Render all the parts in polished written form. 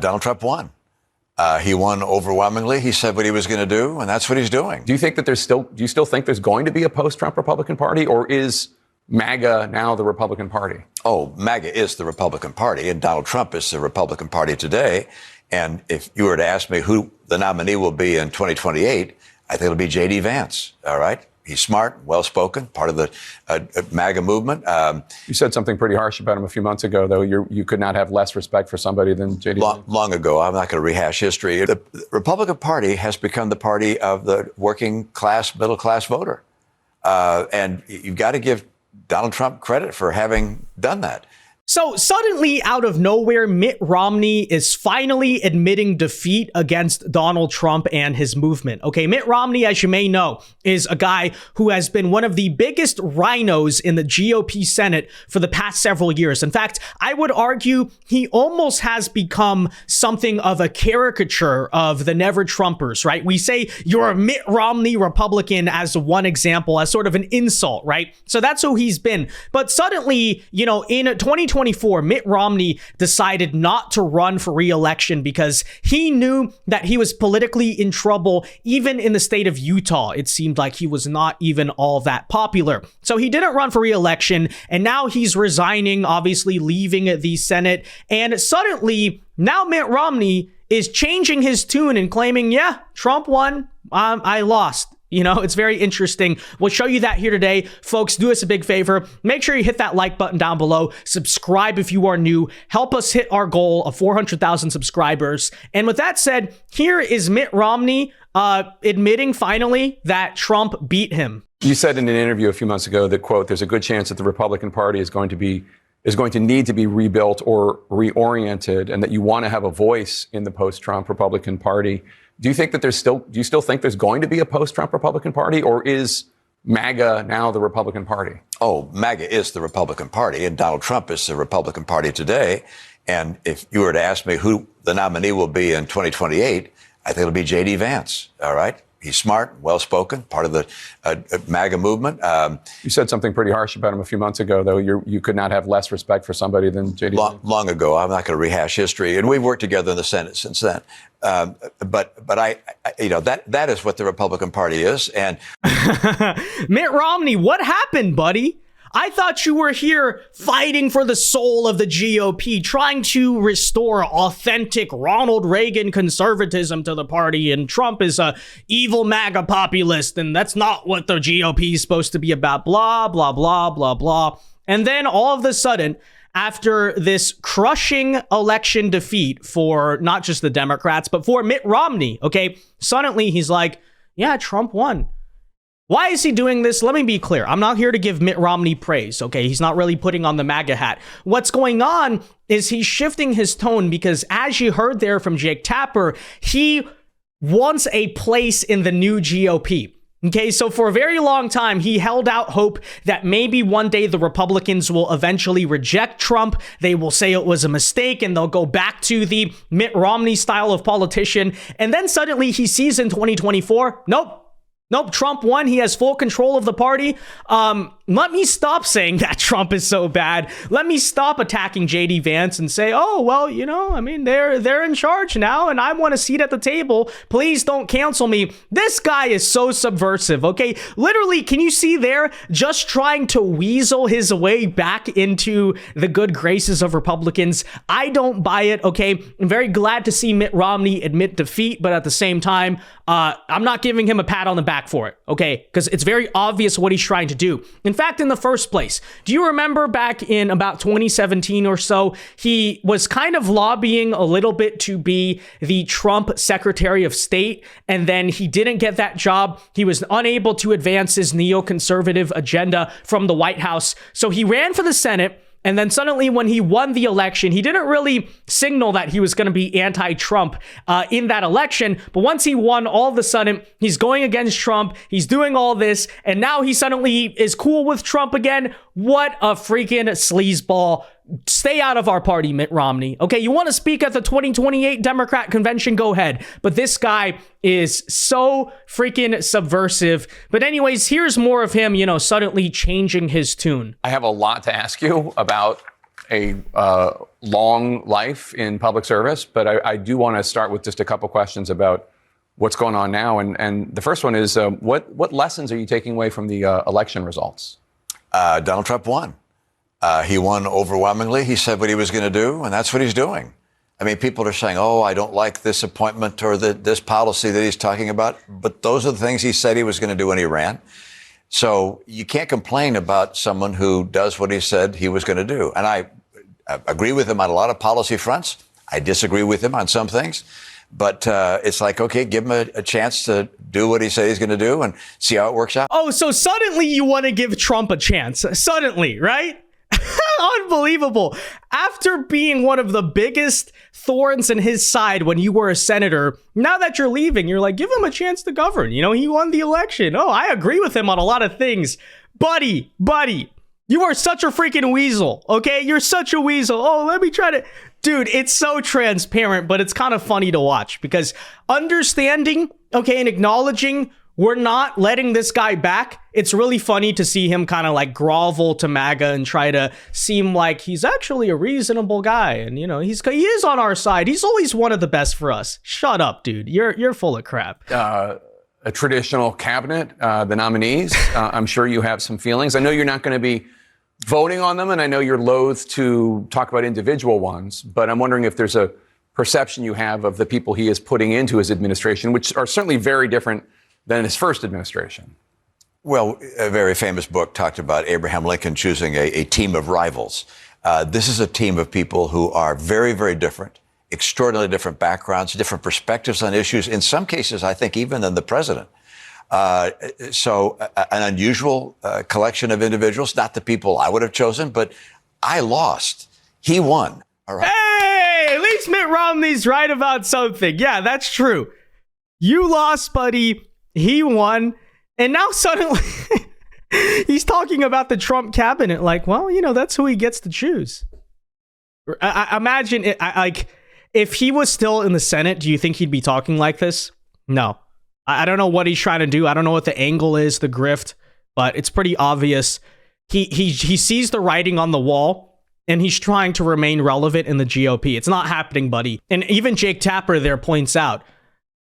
Donald Trump won. He won overwhelmingly. He said what he was going to do, and that's what he's doing. Do you think that do you still think there's going to be a post-Trump Republican Party, or is MAGA now the Republican Party? Oh, MAGA is the Republican Party, and Donald Trump is the Republican Party today. And if you were to ask me who the nominee will be in 2028, I think it'll be JD Vance. All right. He's smart, well-spoken, part of the MAGA movement. You said something pretty harsh about him a few months ago, though. You could not have less respect for somebody than JD Vance. Long ago. I'm not going to rehash history. The Republican Party has become the party of the working class, middle class voter. And you've got to give Donald Trump credit for having done that. So suddenly, out of nowhere, Mitt Romney is finally admitting defeat against Donald Trump and his movement. Okay, Mitt Romney, as you may know, is a guy who has been one of the biggest rhinos in the GOP Senate for the past several years. In fact, I would argue he almost has become something of a caricature of the Never Trumpers, right? We say you're a Mitt Romney Republican as one example, as sort of an insult, right? So that's who he's been. But suddenly, you know, in 2024, Mitt Romney decided not to run for re-election because he knew that he was politically in trouble. Even in the state of Utah, it seemed like he was not even all that popular. So he didn't run for re-election, and now he's resigning, obviously leaving the Senate. And suddenly, now Mitt Romney is changing his tune and claiming, yeah, Trump won, I lost. You know, it's very interesting. We'll show you that here today. Folks, do us a big favor. Make sure you hit that like button down below. Subscribe if you are new. Help us hit our goal of 400,000 subscribers. And with that said, here is Mitt Romney admitting finally that Trump beat him. You said in an interview a few months ago that, quote, there's a good chance that the Republican Party is going to need to be rebuilt or reoriented, and that you want to have a voice in the post-Trump Republican Party. Do you think that do you still think there's going to be a post-Trump Republican Party, or is MAGA now the Republican Party? Oh, MAGA is the Republican Party, and Donald Trump is the Republican Party today. And if you were to ask me who the nominee will be in 2028, I think it'll be JD Vance. All right. He's smart, well-spoken, part of the MAGA movement. You said something pretty harsh about him a few months ago, though. You could not have less respect for somebody than JD Vance. Long ago. I'm not going to rehash history. And we've worked together in the Senate since then. But I you know, that is what the Republican Party is. And Mitt Romney, what happened, buddy? I thought you were here fighting for the soul of the GOP, trying to restore authentic Ronald Reagan conservatism to the party, and Trump is a evil MAGA populist, and that's not what the GOP is supposed to be about, blah, blah, blah, blah, blah. And then all of a sudden, after this crushing election defeat for not just the Democrats, but for Mitt Romney, okay, suddenly he's like, yeah, Trump won. Why is he doing this? Let me be clear. I'm not here to give Mitt Romney praise, okay? He's not really putting on the MAGA hat. What's going on is he's shifting his tone because, as you heard there from Jake Tapper, he wants a place in the new GOP. Okay, so for a very long time, he held out hope that maybe one day the Republicans will eventually reject Trump. They will say it was a mistake and they'll go back to the Mitt Romney style of politician. And then suddenly he sees in 2024, nope, Trump won. He has full control of the party. Let me stop saying that Trump is so bad. Let me stop attacking JD Vance and say, oh, well, you know, I mean, they're in charge now and I want a seat at the table. Please don't cancel me. This guy is so subversive, okay? Literally, can you see there just trying to weasel his way back into the good graces of Republicans? I don't buy it, okay? I'm very glad to see Mitt Romney admit defeat, but at the same time, I'm not giving him a pat on the back for it, okay? Because it's very obvious what he's trying to do. In fact, in the first place, do you remember back in about 2017 or so, he was kind of lobbying a little bit to be the Trump Secretary of State, and then he didn't get that job. He was unable to advance his neoconservative agenda from the White House, so he ran for the Senate. And then suddenly when he won the election, he didn't really signal that he was going to be anti-Trump in that election. But once he won, all of a sudden, he's going against Trump. He's doing all this. And now he suddenly is cool with Trump again. What a freaking sleazeball. Stay out of our party, Mitt Romney. Okay, you want to speak at the 2028 Democrat convention? Go ahead. But this guy is so freaking subversive. But anyways, here's more of him, you know, suddenly changing his tune. I have a lot to ask you about a long life in public service, but I do want to start with just a couple questions about what's going on now. And the first one is, what lessons are you taking away from the election results? Donald Trump won. He won overwhelmingly. He said what he was going to do, and that's what he's doing. I mean, people are saying, oh, I don't like this appointment or this policy that he's talking about. But those are the things he said he was going to do when he ran. So you can't complain about someone who does what he said he was going to do. And I agree with him on a lot of policy fronts. I disagree with him on some things. But it's like, OK, give him a chance to do what he said he's going to do and see how it works out. Oh, so suddenly you want to give Trump a chance. Suddenly, right? Unbelievable. After being one of the biggest thorns in his side when you were a senator, now that you're leaving, you're like, give him a chance to govern. You know, he won the election. Oh, I agree with him on a lot of things. Buddy, you are such a freaking weasel, okay? You're such a weasel. Oh, let me try to... Dude, it's so transparent, but it's kind of funny to watch because understanding, okay, and acknowledging we're not letting this guy back. It's really funny to see him kind of like grovel to MAGA and try to seem like he's actually a reasonable guy. And, you know, he is on our side. He's always one of the best for us. Shut up, dude. You're full of crap. A traditional cabinet, the nominees, I'm sure you have some feelings. I know you're not going to be voting on them, and I know you're loath to talk about individual ones, but I'm wondering if there's a perception you have of the people he is putting into his administration, which are certainly very different than his first administration. Well, a very famous book talked about Abraham Lincoln choosing a team of rivals. This is a team of people who are very, very different, extraordinarily different backgrounds, different perspectives on issues, in some cases, I think, even than the president. So an unusual collection of individuals, not the people I would have chosen, but I lost. He won. All right. Hey, at least Mitt Romney's right about something. Yeah, that's true. You lost, buddy. He won. And now suddenly he's talking about the Trump cabinet like, well, you know, that's who he gets to choose. I imagine it, like if he was still in the Senate, do you think he'd be talking like this? No. I don't know what he's trying to do. I don't know what the angle is, the grift, but it's pretty obvious. He sees the writing on the wall and he's trying to remain relevant in the GOP. It's not happening, buddy. And even Jake Tapper there points out,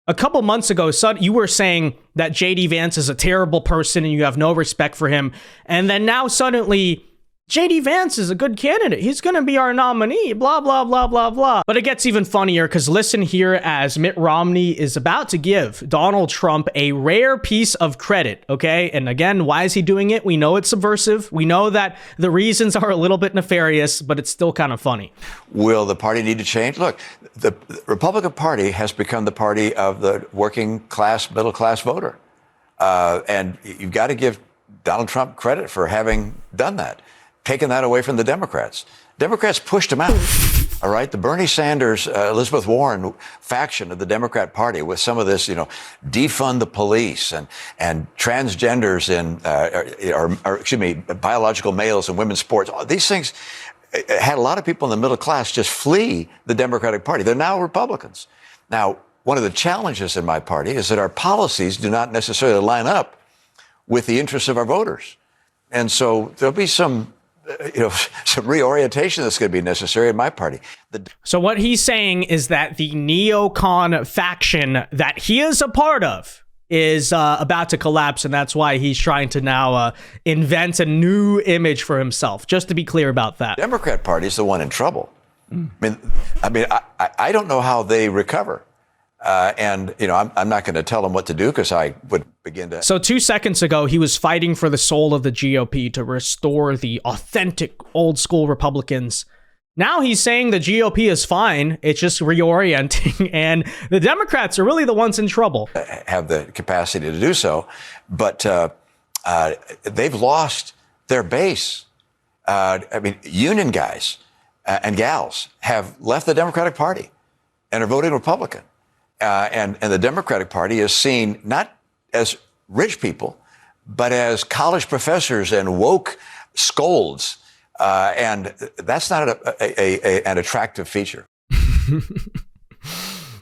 a couple months ago, you were saying that JD Vance is a terrible person and you have no respect for him. And then now suddenly JD Vance is a good candidate. He's going to be our nominee, blah, blah, blah, blah, blah. But it gets even funnier because listen here as Mitt Romney is about to give Donald Trump a rare piece of credit, okay? And again, why is he doing it? We know it's subversive. We know that the reasons are a little bit nefarious, but it's still kind of funny. Will the party need to change? Look, the Republican Party has become the party of the working class, middle class voter. And you've got to give Donald Trump credit for having done that. Taken that away from the Democrats. Democrats pushed him out. All right. The Bernie Sanders, Elizabeth Warren faction of the Democrat Party with some of this, you know, defund the police and transgenders in, biological males in women's sports. These things had a lot of people in the middle class just flee the Democratic Party. They're now Republicans. Now, one of the challenges in my party is that our policies do not necessarily line up with the interests of our voters. And so there'll be some reorientation that's going to be necessary in my party. So what he's saying is that the neocon faction that he is a part of is about to collapse, and that's why he's trying to now invent a new image for himself. Just to be clear about that. The Democrat Party is the one in trouble. I mean, I don't know how they recover. And, you know, I'm not going to tell them what to do because I would begin to. So 2 seconds ago, he was fighting for the soul of the GOP to restore the authentic old school Republicans. Now he's saying the GOP is fine. It's just reorienting. And the Democrats are really the ones in trouble. Have the capacity to do so. But they've lost their base. I mean, union guys and gals have left the Democratic Party and are voting Republican. And the Democratic Party is seen not as rich people, but as college professors and woke scolds. And that's not an attractive feature.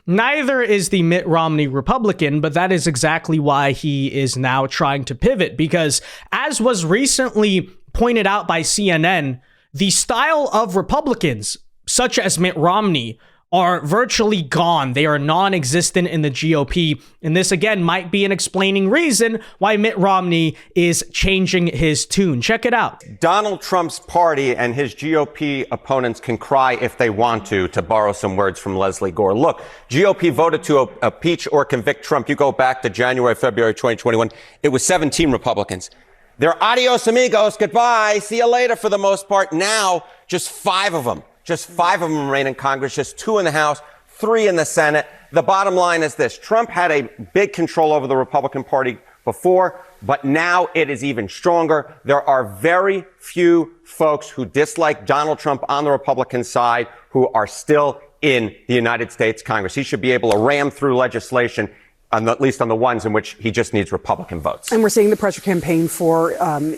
Neither is the Mitt Romney Republican, but that is exactly why he is now trying to pivot. Because as was recently pointed out by CNN, the style of Republicans, such as Mitt Romney, are virtually gone. They are non-existent in the GOP. And this, again, might be an explaining reason why Mitt Romney is changing his tune. Check it out. Donald Trump's party and his GOP opponents can cry if they want to borrow some words from Leslie Gore. Look, GOP voted to impeach or convict Trump. You go back to January, February 2021, it was 17 Republicans. They're adios amigos, goodbye, see you later for the most part. Now, just 5 of them. Just 5 of them remain in Congress, just 2 in the House, 3 in the Senate. The bottom line is this. Trump had a big control over the Republican Party before, but now it is even stronger. There are very few folks who dislike Donald Trump on the Republican side who are still in the United States Congress. He should be able to ram through legislation, at least on the ones in which he just needs Republican votes. And we're seeing the pressure campaign for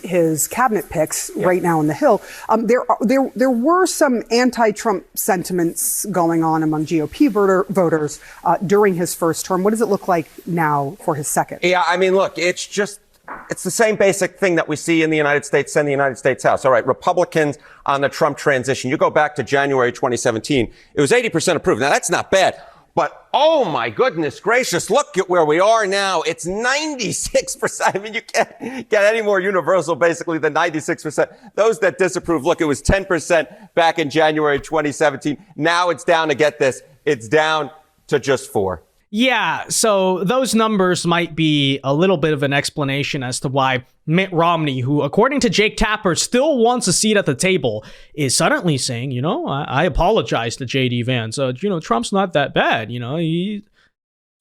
his cabinet picks right now on the Hill. There were some anti-Trump sentiments going on among GOP voters during his first term. What does it look like now for his second? Yeah, I mean, look, it's the same basic thing that we see in the United States and the United States House. All right, Republicans on the Trump transition. You go back to January 2017, it was 80% approved. Now, that's not bad. But, oh my goodness gracious, look at where we are now. It's 96%. I mean, you can't get any more universal, basically, than 96%. Those that disapprove, look, it was 10% back in January 2017. Now it's down to, get this, it's down to just 4. Yeah, so those numbers might be a little bit of an explanation as to why Mitt Romney, who, according to Jake Tapper, still wants a seat at the table, is suddenly saying, I apologize to JD Vance. Trump's not that bad.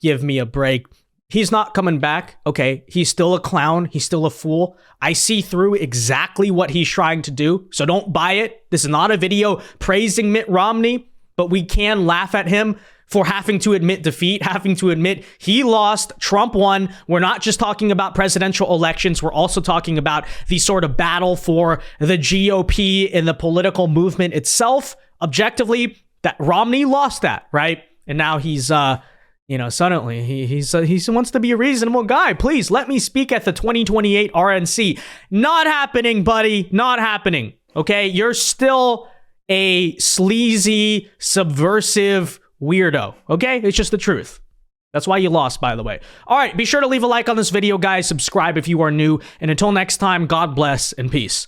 Give me a break. He's not coming back. Okay, he's still a clown. He's still a fool. I see through exactly what he's trying to do. So don't buy it. This is not a video praising Mitt Romney, but we can laugh at him for having to admit defeat, having to admit he lost, Trump won. We're not just talking about presidential elections. We're also talking about the sort of battle for the GOP and the political movement itself. Objectively, that Romney lost that, right? And now he's, suddenly he wants to be a reasonable guy. Please let me speak at the 2028 RNC. Not happening, buddy. Not happening. Okay, you're still a sleazy, subversive weirdo. Okay? It's just the truth. That's why you lost, by the way. All right, be sure to leave a like on this video, guys. Subscribe if you are new. And until next time, God bless and peace.